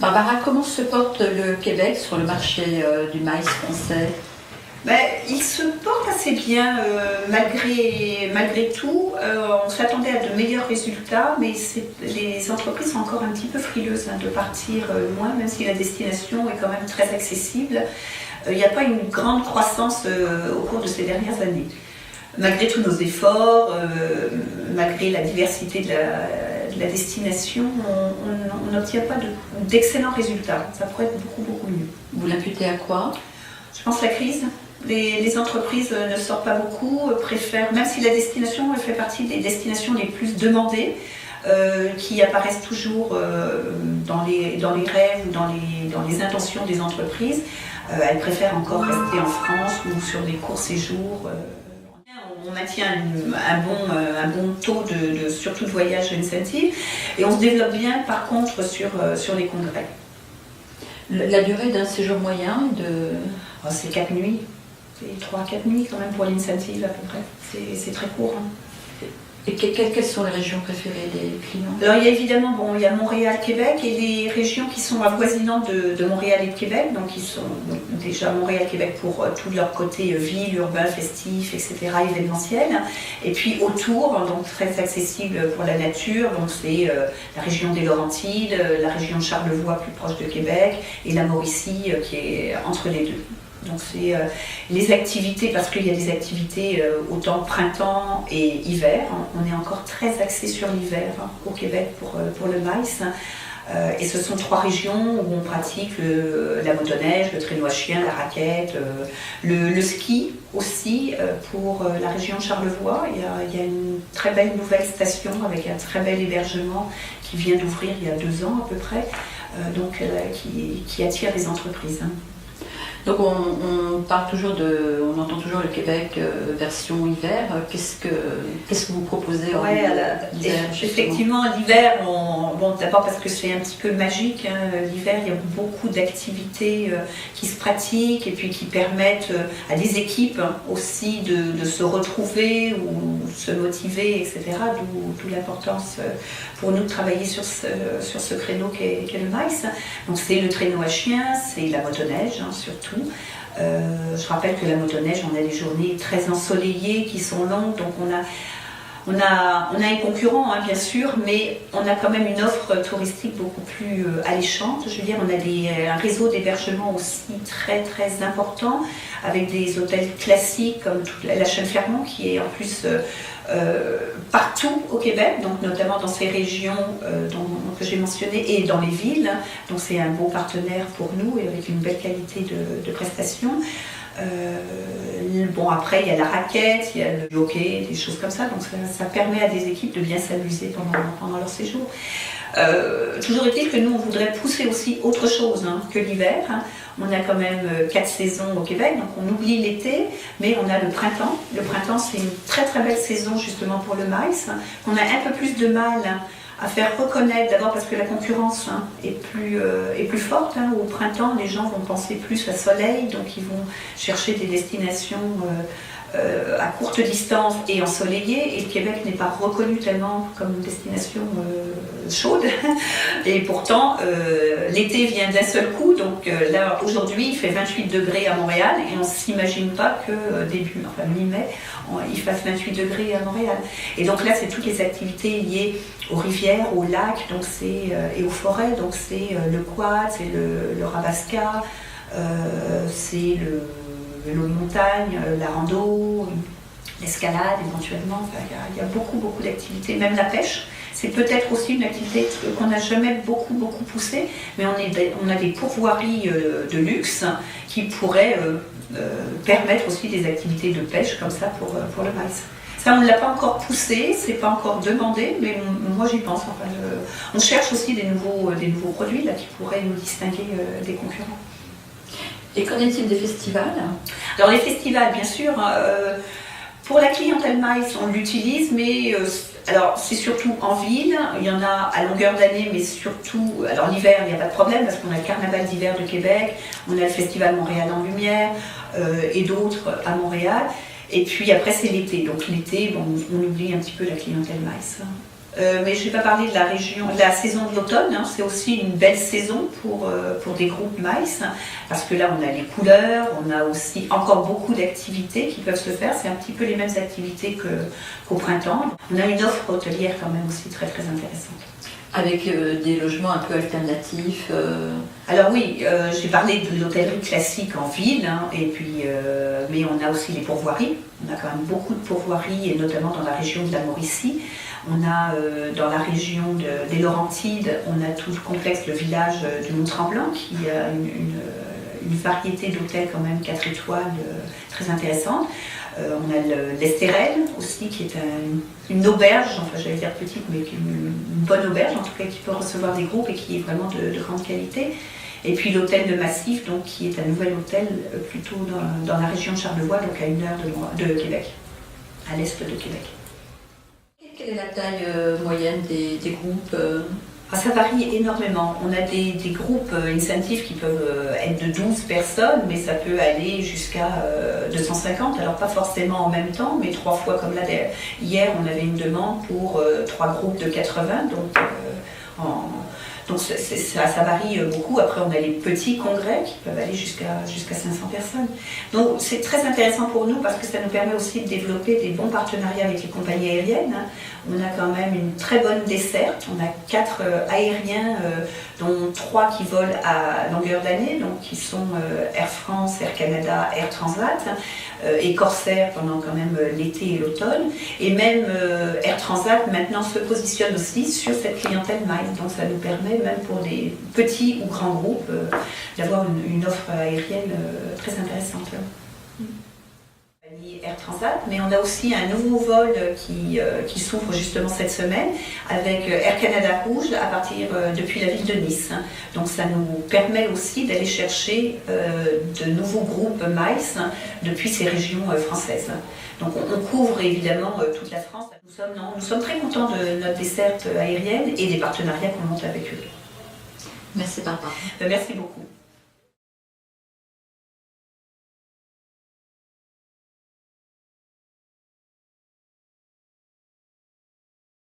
Barbara, comment se porte le Québec sur le marché du maïs français? Il se porte assez bien malgré tout. On s'attendait à de meilleurs résultats, mais les entreprises sont encore un petit peu frileuses de partir loin, même si la destination est quand même très accessible. Il n'y a pas une grande croissance au cours de ces dernières années. Malgré tous nos efforts, malgré la diversité de la destination, on n'obtient pas d'excellents résultats. Ça pourrait être beaucoup mieux. Vous l'imputez à quoi? Je pense la crise. Les entreprises ne sortent pas beaucoup, préfèrent, même si la destination elle fait partie des destinations les plus demandées, qui apparaissent toujours dans les rêves ou dans les intentions des entreprises, elles préfèrent encore rester en France ou sur des courts séjours. On maintient un bon taux surtout de voyage incentive et on se développe bien par contre sur les congrès. La durée d'un séjour moyen c'est 4 nuits. C'est 3 à 4 nuits quand même pour l'incentive à peu près. C'est très court. Et quelles sont les régions préférées des clients? Alors il y a évidemment il y a Montréal, Québec et les régions qui sont avoisinantes de Montréal et de Québec. Donc ils sont déjà Montréal, Québec pour tout leur côté ville, urbain, festif, etc., événementiel. Et puis autour, donc très accessible pour la nature. Donc c'est la région des Laurentides, la région de Charlevoix plus proche de Québec et la Mauricie qui est entre les deux. Donc c'est les activités, parce qu'il y a des activités autant printemps et hiver. On est encore très axé sur l'hiver au Québec pour le maïs. Et ce sont 3 régions où on pratique la motoneige, le traîneau à chien, la raquette, le ski aussi. Pour la région de Charlevoix, il y a une très belle nouvelle station avec un très bel hébergement qui vient d'ouvrir il y a 2 ans à peu près, qui attire les entreprises. Donc on parle toujours on entend toujours le Québec version hiver. Qu'est-ce que vous proposez en hiver? Effectivement, l'hiver, d'abord parce que c'est un petit peu magique. L'hiver, il y a beaucoup d'activités qui se pratiquent et puis qui permettent à des équipes aussi de se retrouver ou se motiver, etc. D'où l'importance pour nous de travailler sur ce créneau qu'est le maïs. Donc c'est le traîneau à chien, c'est la motoneige surtout. Je rappelle que la motoneige, on a des journées très ensoleillées qui sont longues, donc on a un concurrent bien sûr, mais on a quand même une offre touristique beaucoup plus alléchante. Je veux dire, on a un réseau d'hébergement aussi très important, avec des hôtels classiques comme la chaîne Fermont qui est en plus partout au Québec, donc notamment dans ces régions que j'ai mentionnées et dans les villes. Donc c'est un beau partenaire pour nous et avec une belle qualité de prestations. Après il y a la raquette, il y a le hockey, des choses comme ça, donc ça permet à des équipes de bien s'amuser pendant leur séjour. Toujours est-il que nous on voudrait pousser aussi autre chose que l'hiver. On a quand même 4 saisons au Québec, donc on oublie l'été, mais on a le printemps. Le printemps c'est une très belle saison justement pour le maïs. On a un peu plus de mal à faire reconnaître, d'abord parce que la concurrence est plus forte. Au printemps, les gens vont penser plus à soleil, donc ils vont chercher des destinations à courte distance et ensoleillées. Et le Québec n'est pas reconnu tellement comme une destination chaude. Et pourtant, l'été vient d'un seul coup. Donc là, aujourd'hui, il fait 28 degrés à Montréal et on ne s'imagine pas que mi-mai, il fasse 28 degrés à Montréal. Et donc là, c'est toutes les activités liées aux rivières, aux lacs et aux forêts. Donc c'est le quad, c'est le rabasca, c'est le vélo de montagne, la rando, l'escalade éventuellement. Il y a beaucoup d'activités, même la pêche. C'est peut-être aussi une activité qu'on n'a jamais beaucoup poussée, mais on a des pourvoiries de luxe qui pourraient permettre aussi des activités de pêche comme ça pour le maïs. Ça, on ne l'a pas encore poussé, c'est pas encore demandé, mais moi j'y pense. On cherche aussi des nouveaux produits là, qui pourraient nous distinguer des concurrents. Et qu'en est-il des festivals? Alors les festivals, bien sûr, pour la clientèle maïs, on l'utilise, mais alors c'est surtout en ville. Il y en a à longueur d'année, mais surtout, alors l'hiver, il n'y a pas de problème parce qu'on a le carnaval d'hiver de Québec, on a le festival Montréal en Lumière et d'autres à Montréal. Et puis après c'est l'été, donc l'été, on oublie un petit peu la clientèle maïs. Mais je ne vais pas parler de la saison de l'automne. Hein. C'est aussi une belle saison pour des groupes maïs, parce que là on a les couleurs, on a aussi encore beaucoup d'activités qui peuvent se faire. C'est un petit peu les mêmes activités qu'au printemps. On a une offre hôtelière quand même aussi très très intéressante. Avec des logements un peu alternatifs. Alors oui, j'ai parlé de l'hôtellerie classique en ville, hein, et puis, mais on a aussi les pourvoiries. On a quand même beaucoup de pourvoiries, et notamment dans la région de la Mauricie. On a dans la région des Laurentides, on a tout le complexe, le village du Mont-Tremblant, qui a une variété d'hôtels quand même 4 étoiles très intéressante. On a l'Estérel aussi, qui est une auberge, enfin j'allais dire petite, mais une bonne auberge en tout cas, qui peut recevoir des groupes et qui est vraiment de grande qualité. Et puis l'hôtel de Massif, donc, qui est un nouvel hôtel plutôt dans la région de Charlevoix, donc à 1 heure de Québec, à l'est de Québec. Quelle est la taille moyenne des groupes Ça varie énormément. On a des groupes incentive qui peuvent être de 12 personnes, mais ça peut aller jusqu'à 250. Alors pas forcément en même temps, mais 3 fois comme là. Hier, on avait une demande pour 3 groupes de 80, donc ça varie beaucoup. Après, on a les petits congrès qui peuvent aller jusqu'à 500 personnes. Donc c'est très intéressant pour nous parce que ça nous permet aussi de développer des bons partenariats avec les compagnies aériennes. On a quand même une très bonne desserte. On a 4 aériens, dont 3 qui volent à longueur d'année, donc qui sont Air France, Air Canada, Air Transat, et Corsair pendant quand même l'été et l'automne. Et même Air Transat maintenant se positionne aussi sur cette clientèle MICE. Donc ça nous permet, même pour des petits ou grands groupes, d'avoir une offre aérienne très intéressante. Air Transat, mais on a aussi un nouveau vol qui s'ouvre justement cette semaine avec Air Canada Rouge depuis la ville de Nice. Donc ça nous permet aussi d'aller chercher de nouveaux groupes MICE depuis ces régions françaises. Donc on couvre évidemment toute la France. Nous sommes très contents de notre desserte aérienne et des partenariats qu'on monte avec eux. Merci Barbara. Merci beaucoup.